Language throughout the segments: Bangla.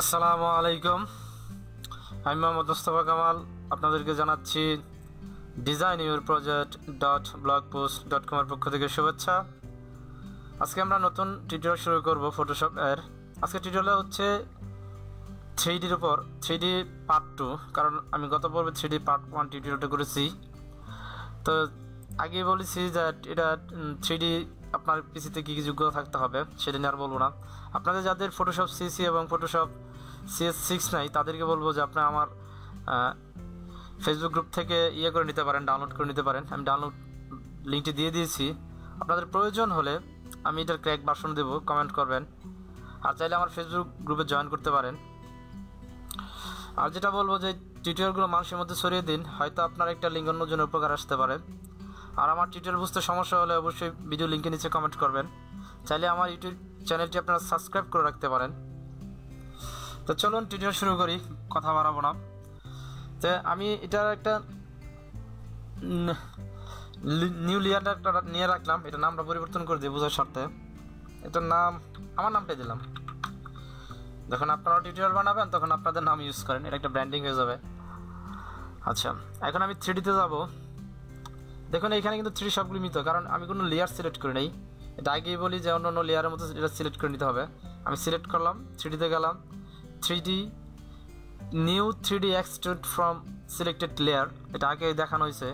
আসসালামু আলাইকুম। আমি মোহাম্মদ মোস্তফা কামাল আপনাদেরকে জানাচ্ছি ডিজাইন ইউর প্রজেক্ট .blogpost.com এর পক্ষ থেকে শুভেচ্ছা। আজকে আমরা নতুন টিউটোরিয়াল শুরু করব ফটোশপ এর। আজকে টিউটোরিয়াল হচ্ছে 3Dর উপর 3D পার্ট 2, কারণ আমি গত পর্বে 3D পার্ট 1 টিউটোরিয়ালটা করেছি। তো আগে বলেছি যে এটা 3D আপনার পিসিতে কী কী যোগ্যতা থাকতে হবে সেটা নিয়ে আর বলবো না। আপনাদের যাদের ফটোশপ সিসি এবং ফটোশপ CS6 নাই তাদেরকে বলবো যে আপনারা আমার ফেসবুক গ্রুপ থেকে করে নিতে পারেন, ডাউনলোড করে নিতে পারেন। আমি ডাউনলোড লিঙ্কটি দিয়ে দিয়েছি। আপনাদের প্রয়োজন হলে আমি এটার ক্র্যাক ভার্সন দেবো, কমেন্ট করবেন। আর চাইলে আমার ফেসবুক গ্রুপে জয়েন করতে পারেন। আর যেটা বলবো যে টিউটোরিয়ালগুলো মানুষের মধ্যে ছড়িয়ে দিন, হয়তো আপনার একটা লিঙ্ক অন্যজনের উপকার আসতে পারে। আর আমার টিউটোরিয়াল বুঝতে সমস্যা হলে অবশ্যই ভিডিও লিঙ্কের নিচে কমেন্ট করবেন। চাইলে আমার ইউটিউব চ্যানেলটি আপনারা সাবস্ক্রাইব করে রাখতে পারেন। তো চলুন টিউটোরিয়াল শুরু করি, কথা বাড়াবো না। তো আমি এটার একটা নিউ লেয়ার একটা নিয়ে রাখলাম। এটা নামটা পরিবর্তন করে দিই বোঝার স্বার্থে। এটার নাম আমার নামটাই দিলাম। যখন আপনারা টিউটোরিয়াল বানাবেন তখন আপনাদের নাম ইউজ করেন, এটা একটা ব্র্যান্ডিং হয়ে যাবে। আচ্ছা, এখন আমি 3Dতে যাব। দেখুন এখানে কিন্তু 3D সবগুলি মিত, কারণ আমি কোনো লেয়ার সিলেক্ট করি নাই। এটা আগেই বলি যে অন্য অন্য লেয়ারের মতো এটা সিলেক্ট করে নিতে হবে। আমি সিলেক্ট করলাম, 3Dতে গেলাম, 3D new 3D extrude from selected layer, এটা আগে দেখানো হয়েছে।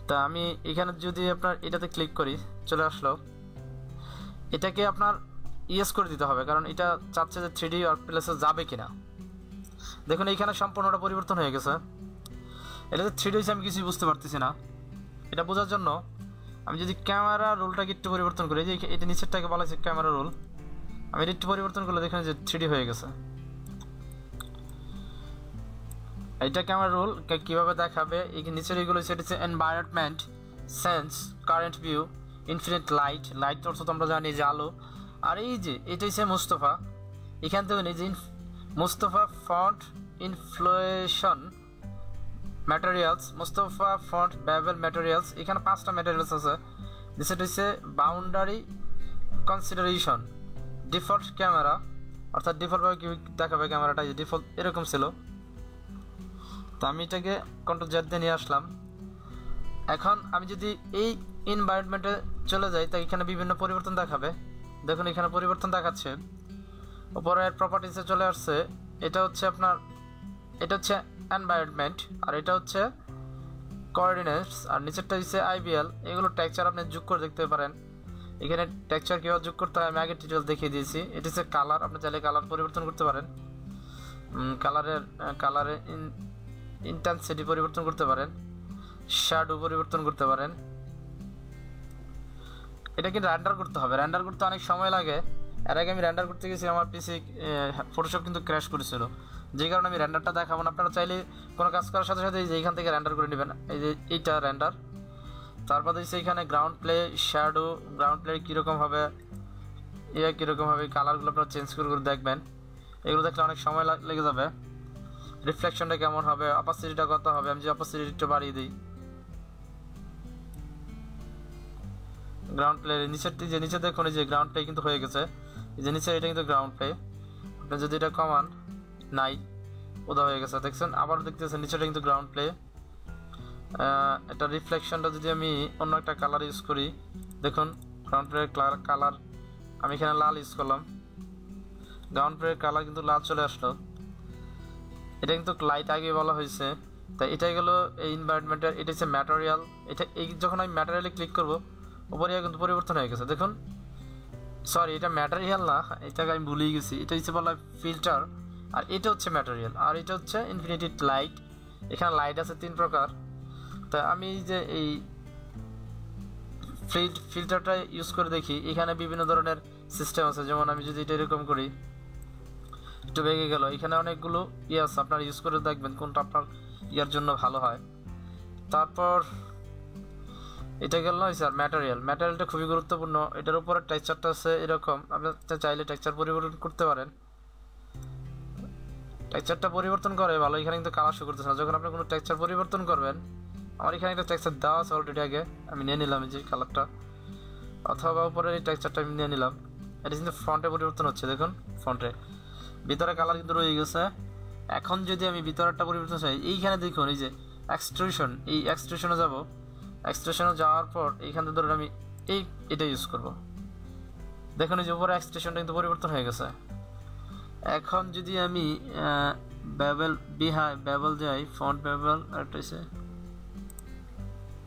তা আমি এখানে যদি আপনার এটাতে ক্লিক করি চলে আসলো। এটাকে আপনার ইয়েস করে দিতে হবে, কারণ এটা চাচ্ছে যে 3D ওয়ার্কপ্লেসে যাবে কিনা। দেখুন এইখানে সম্পূর্ণটা পরিবর্তন হয়ে গেছে। এটাতে 3D হয়েছে আমি কিছুই বুঝতে পারতেছি না। এটা বোঝার জন্য আমি যদি ক্যামেরা রোলটাকে একটু পরিবর্তন করি, যে এটা নিচেরটাকে বলা হয়েছে ক্যামেরা রোল, আমি এটা একটু পরিবর্তন করলে দেখুন যে 3D হয়ে গেছে। এটা ক্যামেরা রোল কীভাবে দেখাবে, এই নিচের এইগুলো সেটা হচ্ছে environment, sense, current view, infinite light. Light অর্থ তো আমরা জানি যে আলো। আর এই যে এটা হচ্ছে মুস্তফা, এখান থেকে এই যে Mustafa font ইনফ্লুয়েশন materials, Mustafa font bevel materials, এখানে 5টা ম্যাটেরিয়ালস আছে। সেটা হচ্ছে বাউন্ডারি কনসিডারেশন, ডিফল্ট ক্যামেরা, অর্থাৎ ডিফল্টভাবে কী দেখাবে ক্যামেরাটা, ডিফল্ট এরকম ছিল। তো আমি এটাকে Ctrl Z দিয়ে নিয়ে আসলাম। এখন আমি যদি এই এনভায়রনমেন্টে চলে যাই তা এখানে বিভিন্ন পরিবর্তন দেখাবে। দেখুন এখানে পরিবর্তন দেখাচ্ছে। উপরের প্রপার্টিসে চলে আসছে। এটা হচ্ছে আপনার, এটা হচ্ছে এনভায়রনমেন্ট, আর এটা হচ্ছে কোঅর্ডিনেটস, আর নিচেরটা হচ্ছে IBL। এগুলো টেক্সচার আপনি যোগ করে দেখতে পারেন। এখানে টেক্সচার কীভাবে যোগ করতে হয় আমি আগে টিউটোরিয়াল দেখিয়ে দিয়েছি। এটা হচ্ছে কালার, আপনি চাইলে কালার পরিবর্তন করতে পারেন। কালারের ইন্টেন্সিটি পরিবর্তন করতে পারেন, শ্যাডো পরিবর্তন করতে পারেন। এটা কিন্তু রেন্ডার করতে হবে, রেন্ডার করতে অনেক সময় লাগে। এর আগে আমি রেন্ডার করতে গেছি, আমার পিসি ফটোশপ কিন্তু ক্র্যাশ করেছিল, যে কারণে আমি রেন্ডারটা দেখাবো না। আপনারা চাইলে কোনো কাজ করার সাথে সাথে এইখান থেকে রেন্ডার করে নেবেন। এই যে এইটা রেন্ডার। তারপর দিচ্ছে এখানে ground play, shadow, ground play কীরকম হবে, কীরকম হবে, কালারগুলো আপনারা চেঞ্জ করে করে দেখবেন। এগুলো দেখলে অনেক সময় লেগে যাবে। রিফ্লেকশনটা কেমন হবে, অপাসিটিটা কত হবে, আমি যে অপাসিটি একটু বাড়িয়ে দিই। গ্রাউন্ড প্লে নিচে দেখুন, এই যে গ্রাউন্ড প্লে কিন্তু হয়ে গেছে। এই যে নিচে এটা কিন্তু গ্রাউন্ড প্লে। আপনি যদি এটা কমান, নাই, ওদা হয়ে গেছে, দেখছেন। আবার দেখতেছেন নিচেটা কিন্তু গ্রাউন্ড প্লে। এটা রিফ্লেকশনটা যদি আমি অন্য একটা কালার ইউজ করি, দেখুন গ্রাউন্ড প্লের কালার আমি এখানে লাল ইউজ করলাম, গ্রাউন্ড প্লের কালার কিন্তু লাল চলে আসলো। এটা কিন্তু লাইট আগে বলা হয়েছে। তাই এটাই গেলো এই এনভায়রনমেন্টের। এটা হচ্ছে ম্যাটেরিয়াল। এটা এই যখন আমি ম্যাটেরিয়ালে ক্লিক করবো উপরে কিন্তু পরিবর্তন হয়ে গেছে। দেখুন, সরি এটা ম্যাটেরিয়াল না, এটাকে আমি ভুলেই গেছি। এটা হচ্ছে বলা ফিল্টার, আর এটা হচ্ছে ম্যাটেরিয়াল, আর এটা হচ্ছে ইনফিনিটি লাইট। এখানে লাইট আছে 3 প্রকার। তা আমি যে এই ফিল্টারটা ইউজ করে দেখি, এখানে বিভিন্ন ধরনের সিস্টেম আছে। যেমন আমি যদি এটা এরকম করি, একটু বেগে গেল, এখানে অনেকগুলো আছে, আপনারা ইউজ করে দেখবেন কোনটা আপনার ইয়ার জন্য ভালো হয়। তারপর এটা গেল না স্যার ম্যাটেরিয়ালটা খুবই গুরুত্বপূর্ণ। এটার উপরে টেক্সচারটা আছে এরকম, আপনি চাইলে টেক্সচার পরিবর্তন করতে পারেন। টেক্সচারটা পরিবর্তন করে ভালো। এখানে কিন্তু কালার শো করতেছে না। যখন আপনি কোনো টেক্সচার পরিবর্তন করবেন, আমার এখানে একটা টেক্সচার দেওয়া আছে অলরেডি, আগে আমি নিয়ে নিলাম এই যে কালারটা, অথবা উপরে এই টেক্সচারটা আমি নিয়ে নিলাম। এটা কিন্তু ফন্টে পরিবর্তন হচ্ছে, দেখুন ফন্টে। ভিতরে কালার কিন্তু রয়ে গেছে। এখন যদি আমি ভিতরটা পরিবর্তন চাই, এইখানে দেখুন এই যে এক্সট্রুশন, এই এক্সট্রুশনে যাব। এক্সট্রুশনে যাওয়ার পর এইখানে ধরুন আমি এটা ইউজ করব। দেখুন এই যে উপরে এক্সট্রুশনটা কিন্তু পরিবর্তন হয়ে গেছে। এখন যদি আমি বেবেল যাই, ফন্ট বেবেল একটা আছে,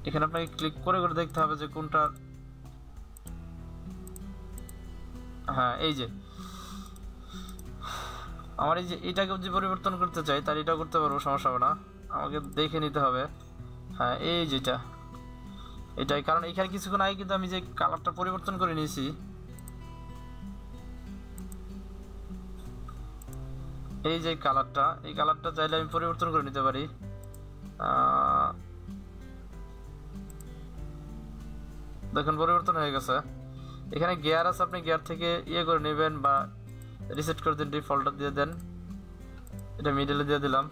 এখানে আপনাকে ক্লিক করে করে দেখতে হবে যে কোনটা। হ্যাঁ, এই যে আমার এই যে এটাকে যদি পরিবর্তন করতে চাই তাহলে এটাও করতে পারবো, সমস্যা হবে না। আমাকে দেখে নিতে হবে। হ্যাঁ, এই যেটা এটাই, কারণ এখানে কিছুক্ষণ আগে কিন্তু আমি যে কালারটা পরিবর্তন করে নিয়েছি, এই যে কালারটা, এই কালারটা চাইলে আমি পরিবর্তন করে নিতে পারি। দেখুন পরিবর্তন হয়ে গেছে। এখানে গিয়ার আছে, আপনি গিয়ার থেকে ইয়ে করে নেবেন বা রিসেট করে দিন, ডিফল্টটা দিয়ে দেন। এটা মিডলে দিয়ে দিলাম।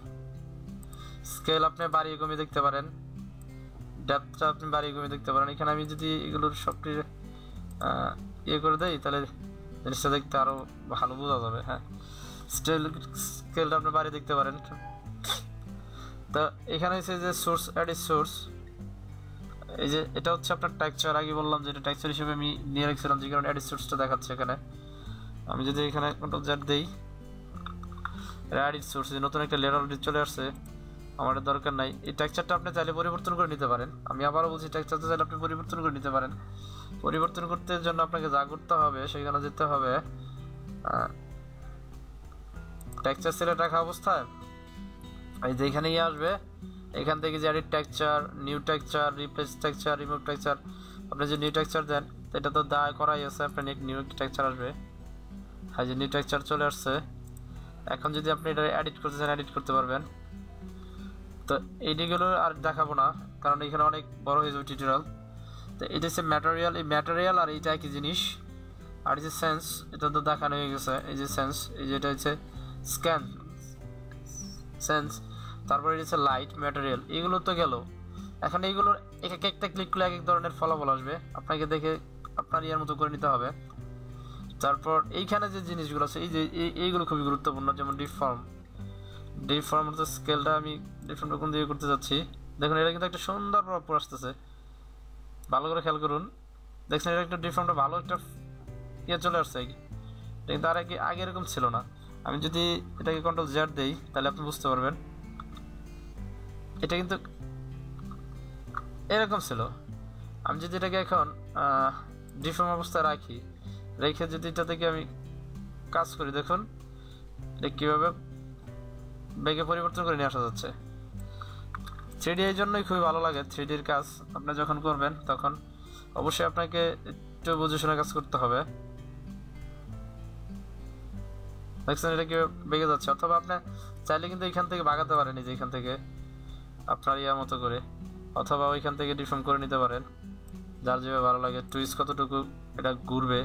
স্কেল আপনি বাড়িয়ে কমিয়ে দেখতে পারেন, ডেপথটা আপনি বাড়িয়ে কমিয়ে দেখতে পারেন। এখানে আমি যদি এগুলোর সবটি ইয়ে করে দেই তাহলে জিনিসটা দেখতে আরও ভালো বোঝা যাবে। হ্যাঁ, স্কেলটা আপনি বাড়িয়ে দেখতে পারেন। তো এখানে হচ্ছে যে সোর্স, এডিট সোর্স, এই যে এটা হচ্ছে আপনার টেক্সচার। আগে বললাম যে এটা টেক্সচার হিসেবে আমি নিয়ে রাখছিলাম, যে কারণে এডিট সোর্সটা দেখাচ্ছে এখানে। আমি যদি এখানে কন্ট্রোল জেড দেই, এডিট সোর্স নতুন একটা লেয়ার অলরেডি চলে আসছে, আমার দরকার নাই। এই টেক্সচারটা আপনি চাইলে পরিবর্তন করে নিতে পারেন। আমি আবারও বলছি, টেক্সচারটা চাইলে আপনি পরিবর্তন করে নিতে পারেন। পরিবর্তন করতে জন্য আপনাকে যা করতে হবে সেখানে যেতে হবে টেক্সচার সিলেক্ট রাখা অবস্থায় এই যে এখানে আসবে, এখান থেকে যে edit texture, new texture, replace texture, remove texture, আপনি যে নিউ টেক্সচার দেন এটা তো দা করাই আছে, আপনার নিউ টেক্সচার আসবে। হ্যাঁ, যে নিউ টেক্সচার চলে আসছে। এখন যদি আপনি এটা এডিট করতে চান এডিট করতে পারবেন। তো এইগুলো আর দেখাবো না, কারণ এখানে অনেক বড় হয়ে যাবে টিউটোরিয়াল। তো এটা হচ্ছে ম্যাটেরিয়াল, এই ম্যাটেরিয়াল আর এইটা একই জিনিস। আর এই যে সেন্স, এটা তো দেখানো হয়ে গেছে। এই যে সেন্স, এই যেটা হচ্ছে স্ক্যান সেন্স, তারপরে এটা হচ্ছে লাইট, ম্যাটেরিয়াল, এগুলো তো গেল। এখন এইগুলোর এক একটা ক্লিক করলে এক এক ধরনের ফলাফল আসবে, আপনাকে দেখে আপনার ইয়ার মতো করে নিতে হবে। তারপর এইখানে যে জিনিসগুলো আছে, এই যে এইগুলো খুবই গুরুত্বপূর্ণ, যেমন ডিফর্ম হচ্ছে স্কেলটা, আমি ডিফর্মটা কোন দিকে করতে যাচ্ছি। দেখুন এটা কিন্তু একটা সুন্দর প্রভাব আসতেছে, ভালো করে খেয়াল করুন। দেখছেন এটা একটা ডিফর্মটা ভালো একটা ইয়ে চলে আসছে, কিন্তু আর আগে এরকম ছিল না। আমি যদি এটাকে কন্ট্রোল জেড দেই তাহলে আপনি বুঝতে পারবেন এটা কিন্তু এরকম ছিল। আমি যদি এটাকে এখন ডিফর্ম অবস্থায় রাখি, রেখে যদি এটা থেকে আমি কাজ করি, দেখুন এটা কীভাবে বেগে পরিবর্তন করে নিয়ে আসা যাচ্ছে। 3D এই জন্যই খুবই ভালো লাগে। 3Dর কাজ আপনি যখন করবেন তখন অবশ্যই আপনাকে একটু বুঝে শুনে কাজ করতে হবে। দেখছেন এটা কি বেগে যাচ্ছে, অথবা আপনি চাইলে কিন্তু এখান থেকে বাগাতে পারেন, যে এখান থেকে আপনার ইয়ার মতো করে, অথবা ওইখান থেকে ডিফর্ম করে নিতে পারেন, যার যেভাবে ভালো লাগে। টুইস্ট কতটুকু এটা ঘুরবে,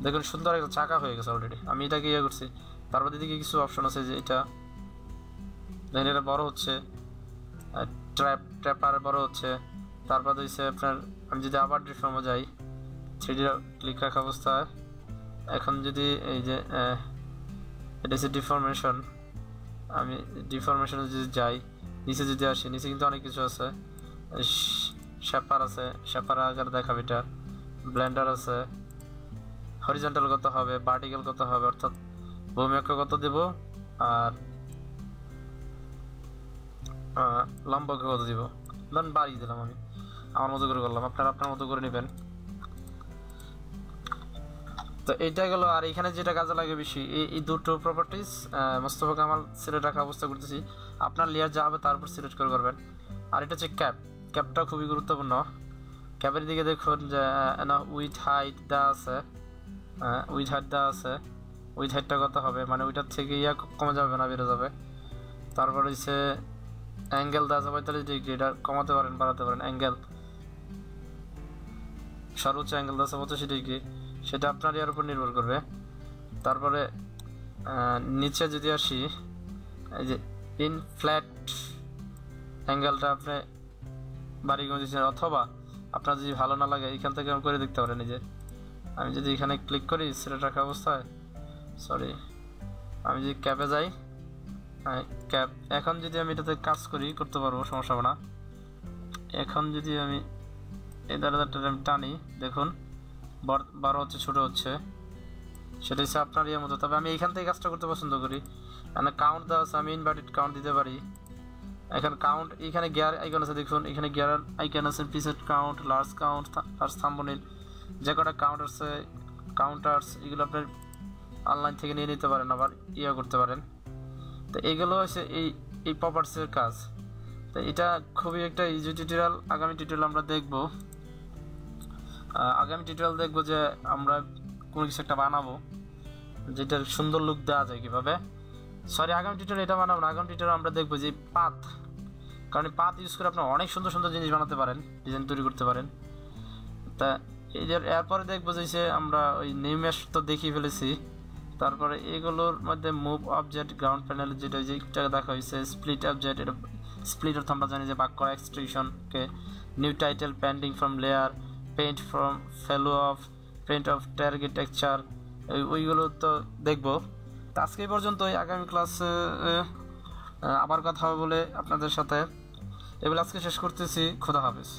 দেখুন সুন্দর একটা চাকা হয়ে গেছে অলরেডি। আমি এটাকে ইয়ে করছি, তারপর দিকে কিছু অপশন আছে, যে এটা দেখেন এটা বড় হচ্ছে, ট্র্যাপার বড় হচ্ছে। তারপর হচ্ছে আপনার, আমি যদি আবার ডিফর্মে যাই, 3D ক্লিক রাখা অবস্থায়, এখন যদি এই যে এটা হচ্ছে ডিফরমেশন, আমি ডিফরমেশনে যদি যাই, নিচে যদি আসি, নিচে কিন্তু অনেক কিছু আছে। শেপার আছে, শেপার আকার দেখাবে এটা। ব্লেন্ডার আছে, হরিজন্টাল কত হবে, ভার্টিক্যাল কত হবে, অর্থাৎ ভূমি অক্ষ কত দেব, আর লম্ব অক্ষ কত দিব। ধরুন বাড়িয়ে দিলাম, আমি আমার মতো করে করলাম, আপনারা আপনার মতো করে নেবেন। তো এইটা গেল। আর এখানে যেটা কাজে লাগে বেশি, এই দুটো প্রপার্টিজ মোস্তফা কামাল সিলেক্ট রাখা অবস্থা করতেছি, আপনার লেয়ার যা হবে তার উপর সিলেক্ট করে করবেন। আর এটা হচ্ছে ক্যাপটা খুবই গুরুত্বপূর্ণ। ক্যাপের দিকে দেখুন যে উইথ হাইট দেওয়া আছে, উইথ হাইটটা কত হবে, মানে ওইটার থেকে ইয়া কমে যাবে না, বেড়ে যাবে। তারপর হচ্ছে অ্যাঙ্গেল দেওয়া আছে 45 ডিগ্রি, এটা কমাতে পারেন বাড়াতে পারেন। অ্যাঙ্গেল সর্বোচ্চ অ্যাঙ্গেল দেওয়া আছে 85 ডিগ্রি, সেটা আপনার ইয়ার উপর নির্ভর করবে। তারপরে নিচে যদি আসি, এই যে ইন ফ্ল্যাট অ্যাঙ্গেলটা আপনি বাড়ি কমে দিচ্ছেন, অথবা আপনার যদি ভালো না লাগে এখান থেকে করে দেখতে পারেন। এই যে আমি যদি এখানে ক্লিক করি সিলেক্ট রাখা অবস্থায়, সরি আমি যদি ক্যাপে যাই, ক্যাপ, এখন যদি আমি এটাতে কাজ করতে পারবো, সমস্যা হবে না। এখন যদি আমি এই দাঁড়াটা আমি টানি, দেখুন বড় হচ্ছে ছোট হচ্ছে, সেটা হচ্ছে আপনার ইয়ের মতো। তবে আমি এখান থেকে কাজটা করতে পছন্দ করি, মানে কাউন্ট দেওয়া আছে, আমি ইনভার্টেড কাউন্ট দিতে পারি। এখন কাউন্ট, এখানে গিয়ার আইকন আছে, দেখুন এখানে গিয়ার আইকন আছে, প্রিসেট কাউন্ট, লার্জ থাম্বনেল, যে কটা কাউন্ট আছে, কাউন্টার্স, এগুলো আপনার অনলাইন থেকে নিয়ে নিতে পারেন, আবার করতে পারেন। তো এগুলো হচ্ছে এই প্রপার্টিসের কাজ। তো এটা খুবই একটা ইজি টিউটোরিয়াল। আগামী টিউটোরিয়াল আমরা দেখব, যে আমরা কোনো কিছু একটা বানাবো যেটার সুন্দর লুক দেওয়া যায় কীভাবে। আগামী টিউটোরিয়াল এটা বানাবো না, আগামী টিউটোরিয়াল আমরা দেখবো যে পাথ, কারণ পাথ ইউজ করে আপনারা অনেক সুন্দর সুন্দর জিনিস বানাতে পারেন, ডিজাইন তৈরি করতে পারেন। তা এরপরে দেখবো যে আমরা ওই নিউ মেশ তো দেখিয়ে ফেলেছি। তারপরে এগুলোর মধ্যে মুভ অবজেক্ট, গ্রাউন্ড প্যানেল, যেটা দেখা হয়েছে, স্প্লিট অবজেক্ট, এটা স্প্লিট অর্থ আমরা জানি যে ভাগ করা, এক্সট্রুশনকে, new title, painting from layer, paint from fellow off, paint off target texture, ওইগুলো তো দেখবো। তো আজকে এই পর্যন্তই, আগামী ক্লাসে আবার কথা হবে বলে আপনাদের সাথে এগুলো আজকে শেষ করতেছি। খোদা হাফেজ।